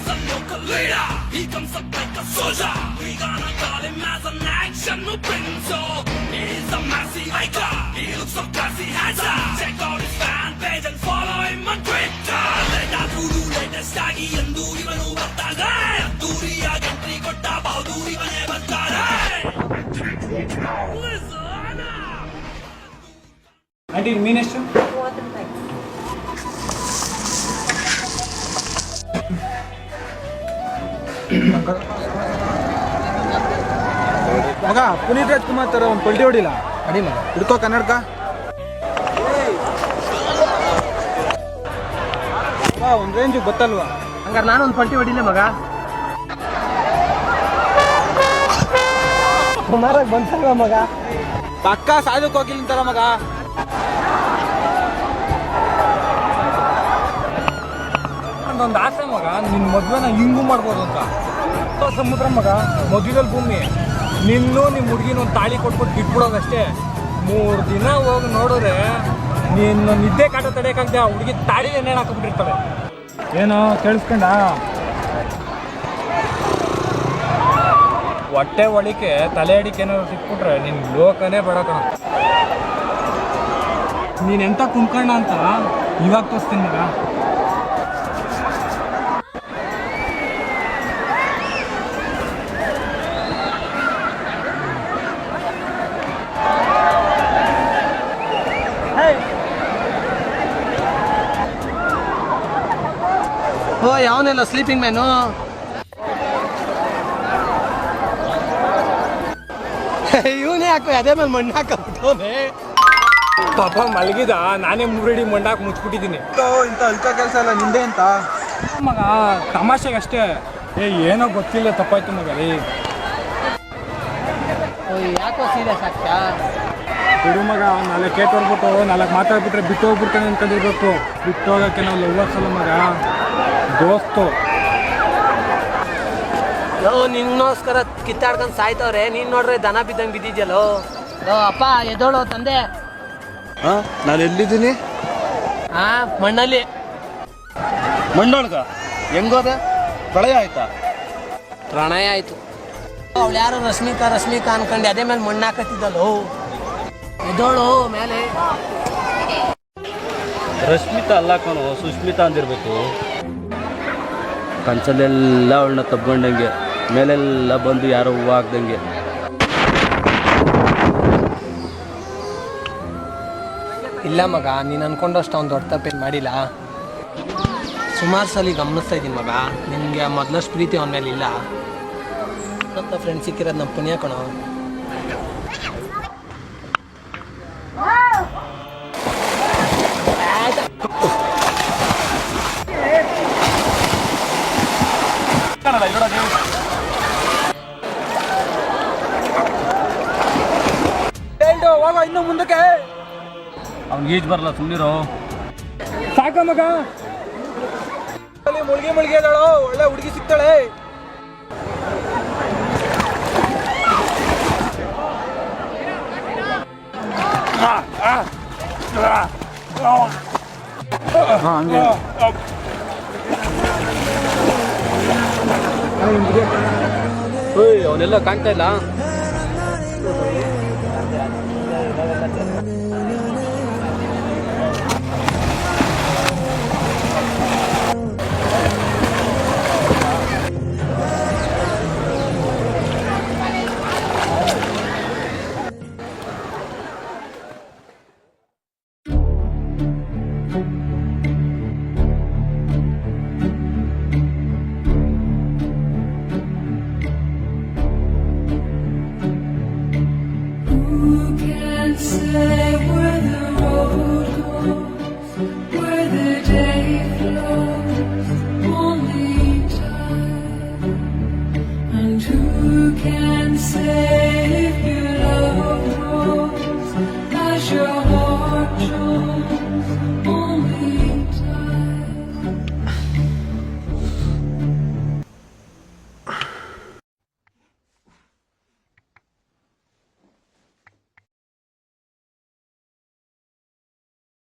is a local leader. He comes up like a soldier. We gonna call him as an action prince. He's a massive hiker. He looks so classy, handsome. Check out his fan page and follow him on Twitter. Latest ಆಗಿ ಎಂದು ಇವನು ಬರ್ತಾನೆ. ಅದ್ದೂರಿಯಾಗಿ entry ಕೊಟ್ಟ ಬಹದ್ದೂರ್ ಇವನೇ ಬರ್ತಾನೆ. Aunty ಮೀನೆಷ್ಟು? ಮಗ ಪುನೀತ್ ರಾಜ್ಕುಮಾರ್ ತರ ಒಂದು ಪಲ್ಟಿ ಹೊಡಿಲ್ಲ ಅಡಿ ಮಗ ಹಿಡ್ಕೋ ಕನ್ನಡಕ ಒಂದು ರೇಂಜ್ ಗೊತ್ತಲ್ವಾ ಹಂಗಾರೆ ನಾನು ಒಂದು ಪಲ್ಟಿ ಹೊಡಿಲ್ಲ ಮಗ ಸುಮಾರಾಗಿ ಬಂತಲ್ವ ಮಗ ಪಕ್ಕ ಸಾಧಕ್ ಹೋಗಿಲ್ಲ ಅಂತಾರ ಮಗ ಒಂದು ಆಸೆ ಮಗ ನಿನ್ನ ಮದುವೆನ ಹಿಂಗೂ ಮಾಡ್ಬೋದು ಅಂತ ಸಮುದ್ರ ಮಗ ಮದುವೆಲ್ ಭೂಮಿ ನಿನ್ನೂ ನಿಮ್ಮ ಹುಡುಗಿನ ಒಂದು ತಾಳಿ ಕೊಟ್ಬಿಟ್ಟು ಬಿಟ್ಬಿಡೋದಷ್ಟೇ 3 ದಿನ ಹೋಗಿ ನೋಡಿದ್ರೆ ನೀನು ನಿದ್ದೆ ಕಾಟ ತಡೆಯೋಕ್ಕಾಗದೆ ಆ ಹುಡುಗಿ ತಾಳಿ ಏನೇನು ಹಾಕೊಂಡ್ಬಿಟ್ಟಿರ್ತಾಳೆ ಏನೋ ಕೇಳಿಸ್ಕೊಂಡ ಹೊಟ್ಟೆ ಒಳಿಕೆ ತಲೆ ಅಡಿಕೆ ಏನಾದ್ರು ಸಿಕ್ಬಿಟ್ರೆ ನಿನ್ನ ಲೋಕನೇ ಬೇಡ ಕಣ ನೀನೆಂತ ಕುಂಕಣ್ಣ ಅಂತ ಇವಾಗ ತೋರಿಸ್ತೀನಿ ಮಗ ಓ ಯಾವನೆಲ್ಲ ಸ್ಲೀಪಿಂಗ್ ಮ್ಯಾನು ಇವನೇ ಹಾಕೋ ಅದೇ ಮೇಲೆ ಮಣ್ಣು ಹಾಕಬಿಟ್ಟವನೇ ಪಾಪ ಮಲಗಿದ ನಾನೇ ಮುರಡಿ ಮಂಡಾಕ್ ಮುಚ್ಬಿಟ್ಟಿದ್ದೀನಿ ಇಂಥ ಅಲ್ಕ ಕೆಲಸ ಎಲ್ಲ ನಿಂದೆ ಅಂತ ಮಗ ತಮಾಷೆಗಷ್ಟೇ ಏನೋ ಗೊತ್ತಿಲ್ಲ ತಪ್ಪಾಯ್ತು ಮಗ ರೀ ಯಾಕೋ ಸೀರಿಯಸ್ ಆಗ್ತಾ ಬಿಡು ಮಗ 4 ಕೇಟ್ ಹೊಡ್ಬಿಟ್ಟು 4 ಮಾತಾಡ್ಬಿಟ್ರೆ ಬಿಟ್ಟು ಹೋಗ್ಬಿಡ್ತಾನೆ ಅನ್ಕೊಂಡಿರ್ಬೇಕು ಬಿಟ್ಟು ಹೋಗೋಕ್ಕೆ ನಾವು ಲವ್ವರ್ಸ್ ಅಲ್ಲ ಮಗ ದೋಸ್ತು ನಿನ್ನೋಸ್ಕರ ಕಿತ್ತಾಡ್ಕೊಂಡು ಸಾಯ್ತವ್ರೆ ನೀನು ನೋಡ್ರೆ ದನ ಬಿದ್ದಂಗೆ ಬಿದ್ದಿದ್ಯಲ್ಲೋ ಅಪ್ಪ ಎದೋಳು ತಂದೆ ಹಾಂ ನಾನು ಎಲ್ಲಿದ್ದೀನಿ ಮಣ್ಣಲ್ಲಿ ಮಣ್ಣೊಳಗ ಹೆಂಗೋದೆ ಪ್ರಳಯ ಆಯ್ತಾ ಪ್ರಣಯ ಆಯ್ತು ಅವಳು ಯಾರು ರಶ್ಮಿಕಾ ಅನ್ಕೊಂಡು ಅದೇ ಮೇಲೆ ಮಣ್ಣು ಹಾಕತ್ತಿದ್ದಲ್ಲೋ ಎದೋಳು ಮೇಲೆ ರಶ್ಮಿತಾ ಅಲ್ಲ ಕಣೋ ಸುಷ್ಮಿತಾ ಅಂದಿರ್ಬೇಕು ಕಂಚಲ್ಲೆಲ್ಲ ಅವಳನ್ನ ತಬ್ಕೊಂಡಂಗೆ ಮೇಲೆಲ್ಲ ಬಂದು ಯಾರೋ ಹೂವು ಹಾಕ್ದಂಗೆ ಇಲ್ಲ ಮಗ ನೀನು ಅನ್ಕೊಂಡಷ್ಟು ಅವ್ನು ದೊಡ್ಡ ತಪ್ಪೇನು ಮಾಡಿಲ್ಲ ಸುಮಾರು ಸಲ ಗಮನಿಸ್ತಾ ಇದ್ದೀನಿ ಮಗ ನಿನಗೆ ಮೊದಲಷ್ಟು ಪ್ರೀತಿ ಅವನ ಮೇಲೆ ಇಲ್ಲ ಅಂತ ಫ್ರೆಂಡ್ ಸಿಕ್ಕಿರೋದು ನಮ್ಮ ಪುಣ್ಯ ಕಣೋ ಹೋಗ ಇನ್ನು ಮುಂದಕ್ಕೆ ಅವ್ನಿಗೆ ಈಜ್ ಬರಲ್ಲ ಸುಮ್ಮನಿರೋ ಸಾಕ ಮಗ ಮುಳುಗಿ ಅದಾಳೋ ಒಳ್ಳೆ ಹುಡುಗಿ ಸಿಗ್ತಾಳೆ ಅವನೆಲ್ಲ ಕಾಣ್ತಾ ಇಲ್ಲ Say where the road goes, where the day flows, only time. And who can say if your love grows as your heart shows?